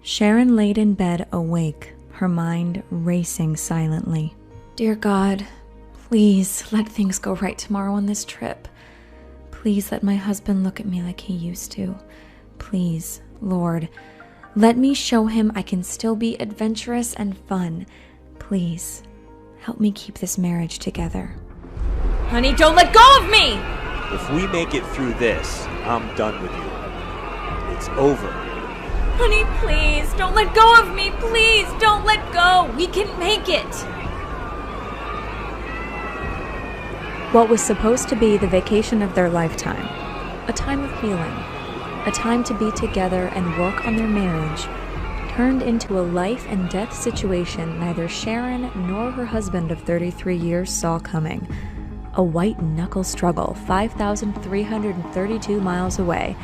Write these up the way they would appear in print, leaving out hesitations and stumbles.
Sharon laid in bed awake, her mind racing silently. Dear God, please let things go right tomorrow on this trip. Please let my husband look at me like he used to. Please, Lord, let me show him I can still be adventurous and fun. Please, help me keep this marriage together. Honey, don't let go of me! If we make it through this, I'm done with you. It's over. Honey, please, don't let go of me. Please, don't let go. We can make it. What was supposed to be the vacation of their lifetime, a time of healing, a time to be together and work on their marriage, turned into a life and death situation neither Sharon nor her husband of 33 years saw coming. A white-knuckle struggle 5,332 miles away,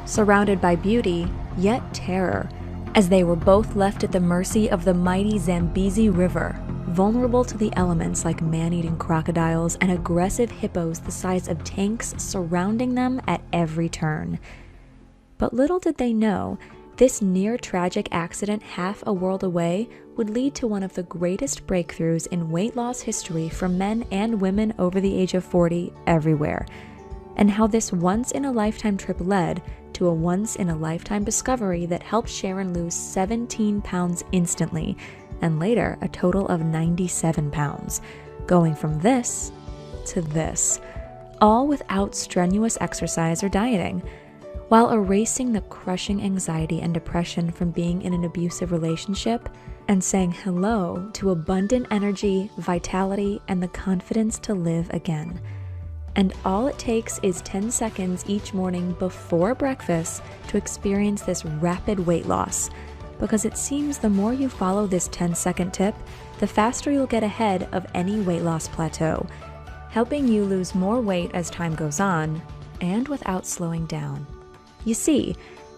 surrounded by beauty, yet terror, as they were both left at the mercy of the mighty Zambezi River, vulnerable to the elements like man-eating crocodiles and aggressive hippos the size of tanks surrounding them at every turn. But little did they know, this near-tragic accident half a world away would lead to one of the greatest breakthroughs in weight loss history for men and women over the age of 40 everywhere, and how this once-in-a-lifetime trip led to a once-in-a-lifetime discovery that helped Sharon lose 17 pounds instantly, and later a total of 97 pounds, going from this to this, all without strenuous exercise or dieting, while erasing the crushing anxiety and depression from being in an abusive relationship and saying hello to abundant energy, vitality, and the confidence to live again. And all it takes is 10 seconds each morning before breakfast to experience this rapid weight loss, because it seems the more you follow this 10-second tip, the faster you'll get ahead of any weight loss plateau, helping you lose more weight as time goes on, and without slowing down. You see,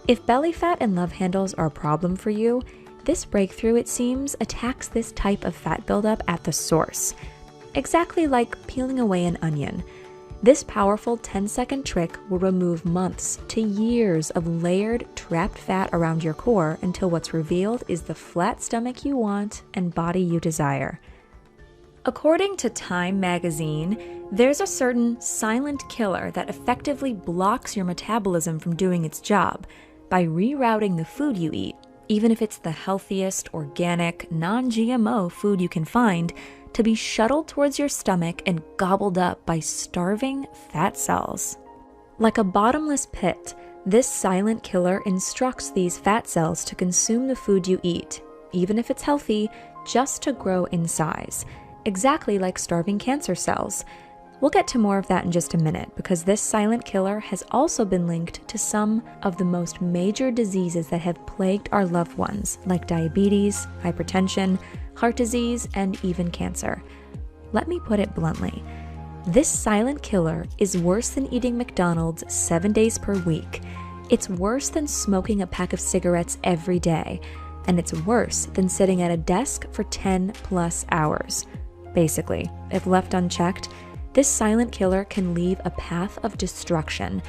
if belly fat and love handles are a problem for you, this breakthrough, it seems, attacks this type of fat buildup at the source. Exactly like peeling away an onion. This powerful 10-second trick will remove months to years of layered, trapped fat around your core until what's revealed is the flat stomach you want and body you desire. According to Time magazine, there's a certain silent killer that effectively blocks your metabolism from doing its job by rerouting the food you eat, even if it's the healthiest, organic, non-GMO food you can find, to be shuttled towards your stomach and gobbled up by starving fat cells. Like a bottomless pit, this silent killer instructs these fat cells to consume the food you eat, even if it's healthy, just to grow in size, exactly like starving cancer cells. We'll get to more of that in just a minute, because this silent killer has also been linked to some of the most major diseases that have plagued our loved ones, like diabetes, hypertension, heart disease, and even cancer. Let me put it bluntly. This silent killer is worse than eating McDonald's 7 days per week. It's worse than smoking a pack of cigarettes every day. And it's worse than sitting at a desk for 10 plus hours. Basically, if left unchecked, this silent killer can leave a path of destruction,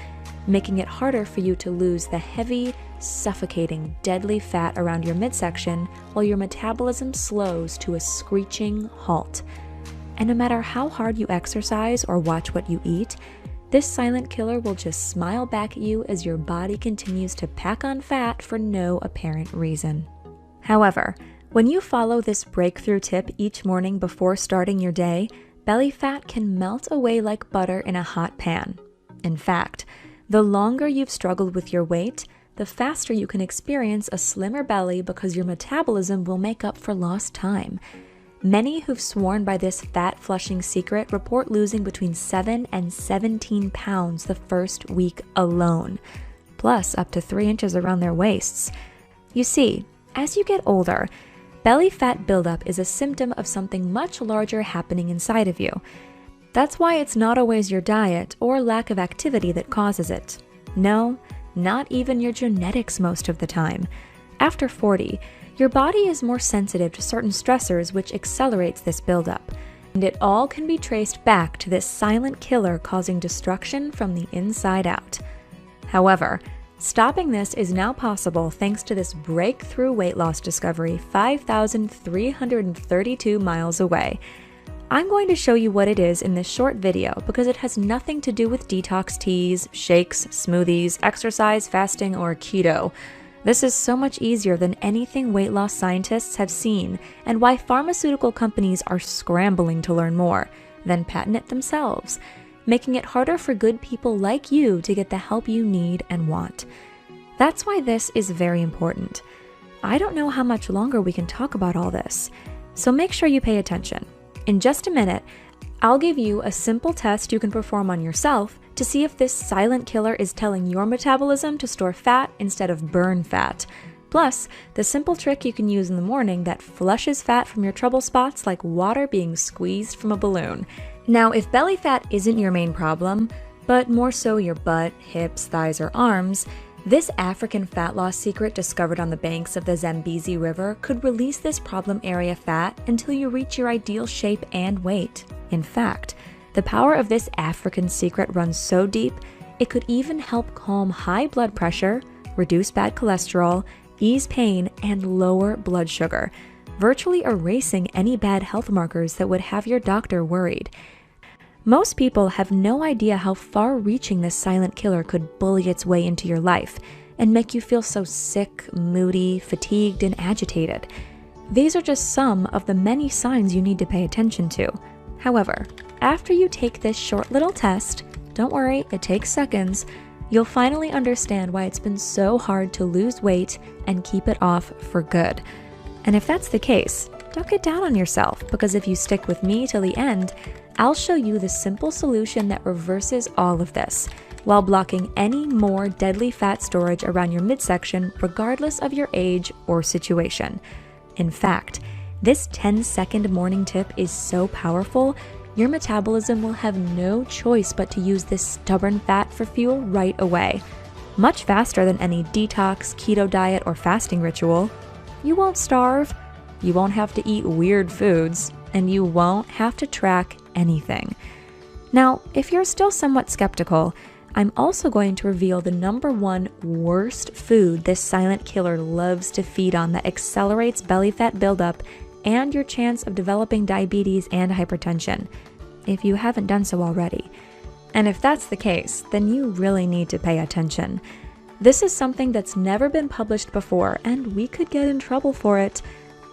making it harder for you to lose the heavy, suffocating, deadly fat around your midsection while your metabolism slows to a screeching halt. And no matter how hard you exercise or watch what you eat, this silent killer will just smile back at you as your body continues to pack on fat for no apparent reason. However, when you follow this breakthrough tip each morning before starting your day, belly fat can melt away like butter in a hot pan. In fact, the longer you've struggled with your weight, the faster you can experience a slimmer belly because your metabolism will make up for lost time. Many who've sworn by this fat-flushing secret report losing between 7 and 17 pounds the first week alone, plus up to 3 inches around their waists. You see, as you get older, belly fat buildup is a symptom of something much larger happening inside of you. That's why it's not always your diet or lack of activity that causes it. No, not even your genetics most of the time. After 40, your body is more sensitive to certain stressors, which accelerates this buildup. And it all can be traced back to this silent killer causing destruction from the inside out. However, Stopping this is now possible thanks to this breakthrough weight loss discovery 5,332 miles away. I'm going to show you what it is in this short video because it has nothing to do with detox teas, shakes, smoothies, exercise, fasting, or keto. This is so much easier than anything weight loss scientists have seen, and why pharmaceutical companies are scrambling to learn more, then patent it themselves, making it harder for good people like you to get the help you need and want. That's why this is very important. I don't know how much longer we can talk about all this, so make sure you pay attention. In just a minute, I'll give you a simple test you can perform on yourself to see if this silent killer is telling your metabolism to store fat instead of burn fat. Plus, the simple trick you can use in the morning that flushes fat from your trouble spots like water being squeezed from a balloon. Now, if belly fat isn't your main problem, but more so your butt, hips, thighs, or arms, this African fat loss secret discovered on the banks of the Zambezi River could release this problem area fat until you reach your ideal shape and weight. In fact, the power of this African secret runs so deep, it could even help calm high blood pressure, reduce bad cholesterol, ease pain, and lower blood sugar, virtually erasing any bad health markers that would have your doctor worried. Most people have no idea how far-reaching this silent killer could bully its way into your life and make you feel so sick, moody, fatigued, and agitated. These are just some of the many signs you need to pay attention to. However, after you take this short little test, don't worry, it takes seconds, you'll finally understand why it's been so hard to lose weight and keep it off for good. And if that's the case, don't get down on yourself, because if you stick with me till the end, I'll show you the simple solution that reverses all of this, while blocking any more deadly fat storage around your midsection regardless of your age or situation. In fact, this 10-second morning tip is so powerful, your metabolism will have no choice but to use this stubborn fat for fuel right away, much faster than any detox, keto diet, or fasting ritual. You won't starve, you won't have to eat weird foods, and you won't have to track anything. Now, if you're still somewhat skeptical, I'm also going to reveal the #1 worst food this silent killer loves to feed on that accelerates belly fat buildup and your chance of developing diabetes and hypertension, if you haven't done so already. And if that's the case, then you really need to pay attention. This is something that's never been published before, and we could get in trouble for it.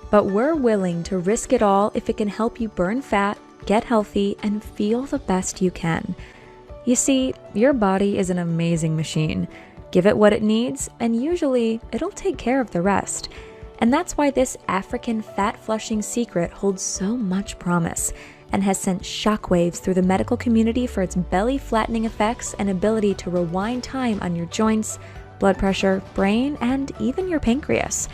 But we're willing to risk it all if it can help you burn fat, get healthy, and feel the best you can. You see, your body is an amazing machine. Give it what it needs, and usually it'll take care of the rest. And that's why this African fat-flushing secret holds so much promise and has sent shockwaves through the medical community for its belly-flattening effects and ability to rewind time on your joints, blood pressure, brain, and even your pancreas.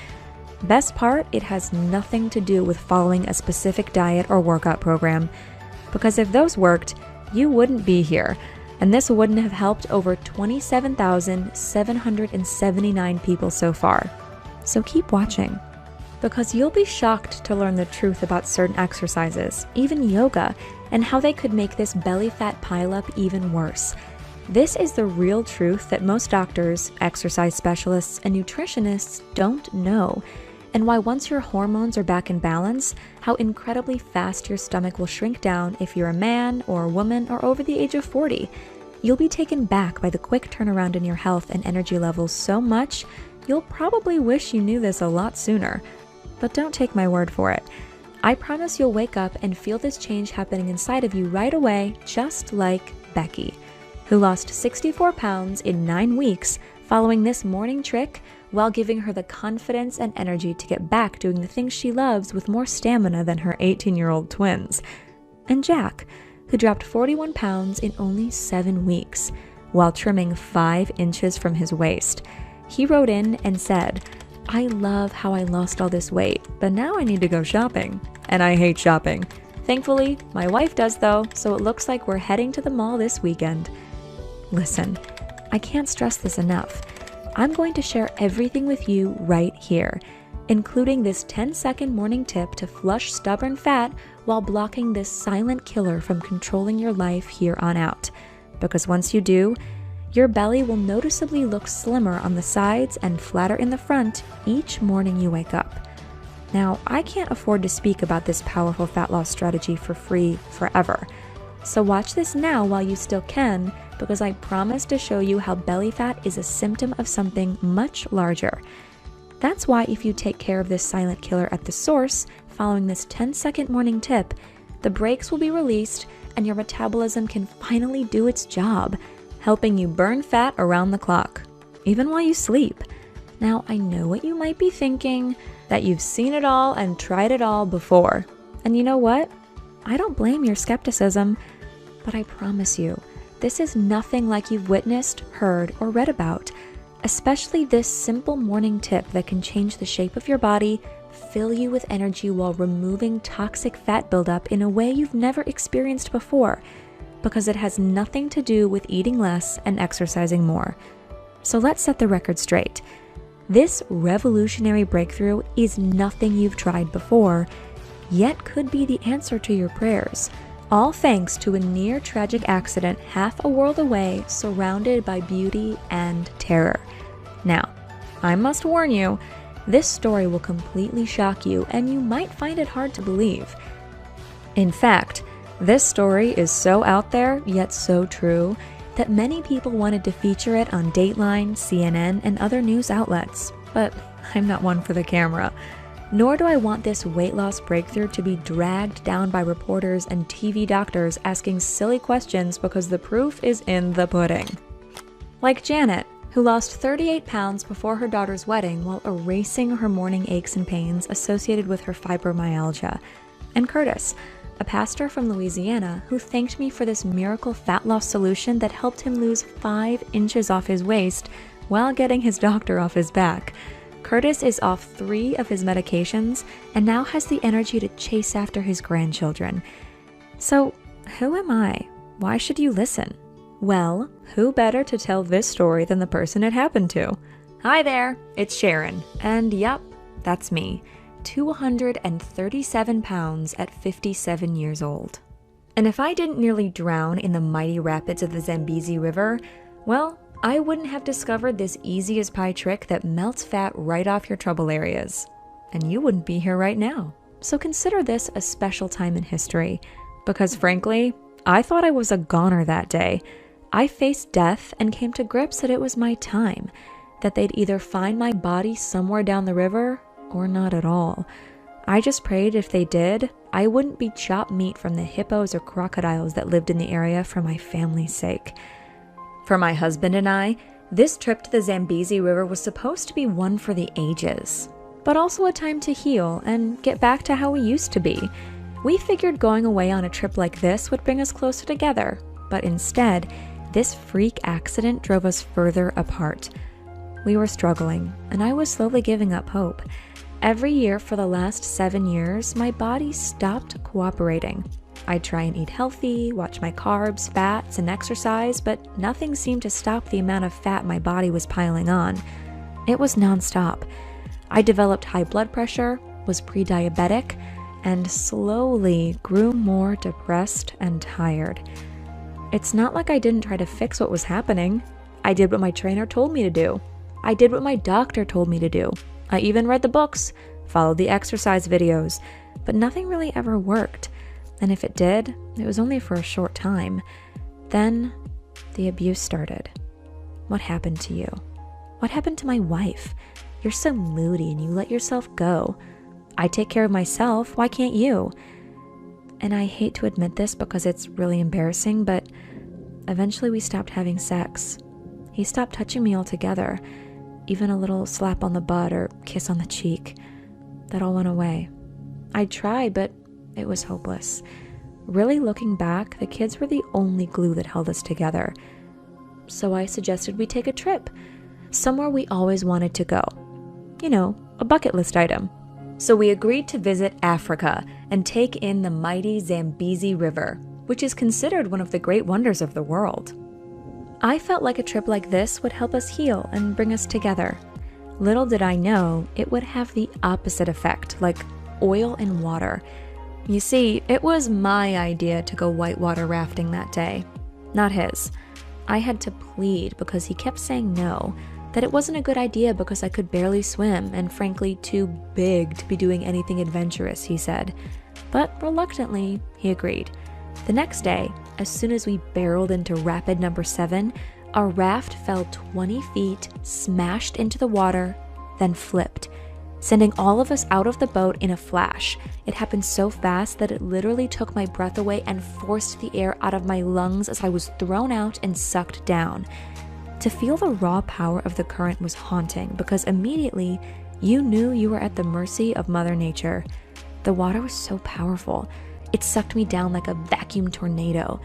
Best part, it has nothing to do with following a specific diet or workout program, because if those worked, you wouldn't be here, and this wouldn't have helped over 27,779 people so far. So keep watching, because you'll be shocked to learn the truth about certain exercises, even yoga, and how they could make this belly fat pileup even worse. This is the real truth that most doctors, exercise specialists, and nutritionists don't know, and why once your hormones are back in balance, how incredibly fast your stomach will shrink down if you're a man or a woman or over the age of 40. You'll be taken back by the quick turnaround in your health and energy levels so much, you'll probably wish you knew this a lot sooner. But don't take my word for it. I promise you'll wake up and feel this change happening inside of you right away, just like Becky, who lost 64 pounds in 9 weeks following this morning trick, while giving her the confidence and energy to get back doing the things she loves with more stamina than her 18-year-old twins. And Jack, who dropped 41 pounds in only 7 weeks, while trimming 5 inches from his waist. He wrote in and said, "I love how I lost all this weight, but now I need to go shopping. And I hate shopping. Thankfully, my wife does though, so it looks like we're heading to the mall this weekend." Listen, I can't stress this enough. I'm going to share everything with you right here, including this 10-second morning tip to flush stubborn fat while blocking this silent killer from controlling your life here on out. Because once you do, your belly will noticeably look slimmer on the sides and flatter in the front each morning you wake up. Now, I can't afford to speak about this powerful fat loss strategy for free forever. So watch this now while you still can, because I promise to show you how belly fat is a symptom of something much larger. That's why if you take care of this silent killer at the source, following this 10-second morning tip, the brakes will be released and your metabolism can finally do its job, helping you burn fat around the clock, even while you sleep. Now, I know what you might be thinking, that you've seen it all and tried it all before. And you know what? I don't blame your skepticism, but I promise you, this is nothing like you've witnessed, heard, or read about, especially this simple morning tip that can change the shape of your body, fill you with energy while removing toxic fat buildup in a way you've never experienced before, because it has nothing to do with eating less and exercising more. So let's set the record straight. This revolutionary breakthrough is nothing you've tried before, yet could be the answer to your prayers, all thanks to a near tragic accident half a world away, surrounded by beauty and terror. Now, I must warn you, this story will completely shock you and you might find it hard to believe. In fact, this story is so out there, yet so true, that many people wanted to feature it on Dateline, CNN, and other news outlets, but I'm not one for the camera. Nor do I want this weight loss breakthrough to be dragged down by reporters and TV doctors asking silly questions because the proof is in the pudding. Like Janet, who lost 38 pounds before her daughter's wedding while erasing her morning aches and pains associated with her fibromyalgia, and Curtis, a pastor from Louisiana who thanked me for this miracle fat loss solution that helped him lose 5 inches off his waist while getting his doctor off his back. Curtis is off 3 of his medications and now has the energy to chase after his grandchildren. So, who am I? Why should you listen? Well, who better to tell this story than the person it happened to? Hi there, it's Sharon, and yep, that's me. 237 pounds at 57 years old. And if I didn't nearly drown in the mighty rapids of the Zambezi River, well, I wouldn't have discovered this easy as pie trick that melts fat right off your trouble areas. And you wouldn't be here right now. So consider this a special time in history, because frankly, I thought I was a goner that day. I faced death and came to grips that it was my time, that they'd either find my body somewhere down the river or not at all. I just prayed if they did, I wouldn't be chopped meat from the hippos or crocodiles that lived in the area for my family's sake. For my husband and I, this trip to the Zambezi River was supposed to be one for the ages, but also a time to heal and get back to how we used to be. We figured going away on a trip like this would bring us closer together, but instead, this freak accident drove us further apart. We were struggling, and I was slowly giving up hope. Every year for the last 7 years, my body stopped cooperating. I'd try and eat healthy, watch my carbs, fats, and exercise, but nothing seemed to stop the amount of fat my body was piling on. It was nonstop. I developed high blood pressure, was pre-diabetic, and slowly grew more depressed and tired. It's not like I didn't try to fix what was happening. I did what my trainer told me to do. I did what my doctor told me to do. I even read the books, followed the exercise videos, but nothing really ever worked. And if it did, it was only for a short time. Then the abuse started. What happened to you? What happened to my wife? You're so moody and you let yourself go. I take care of myself, why can't you? And I hate to admit this because it's really embarrassing, but eventually we stopped having sex. He stopped touching me altogether. Even a little slap on the butt or kiss on the cheek. That all went away. I tried, but it was hopeless. Really looking back, the kids were the only glue that held us together. So I suggested we take a trip, somewhere we always wanted to go. You know, a bucket list item. So we agreed to visit Africa and take in the mighty Zambezi River, which is considered one of the great wonders of the world. I felt like a trip like this would help us heal and bring us together. Little did I know it would have the opposite effect, like oil and water. You see, it was my idea to go whitewater rafting that day, not his. I had to plead because he kept saying no, that it wasn't a good idea because I could barely swim and frankly too big to be doing anything adventurous, he said. But reluctantly, he agreed. The next day, as soon as we barreled into rapid number 7, our raft fell 20 feet, smashed into the water, then flipped, sending all of us out of the boat in a flash. It happened so fast that it literally took my breath away and forced the air out of my lungs as I was thrown out and sucked down. To feel the raw power of the current was haunting because immediately you knew you were at the mercy of Mother Nature. The water was so powerful. It sucked me down like a vacuum tornado.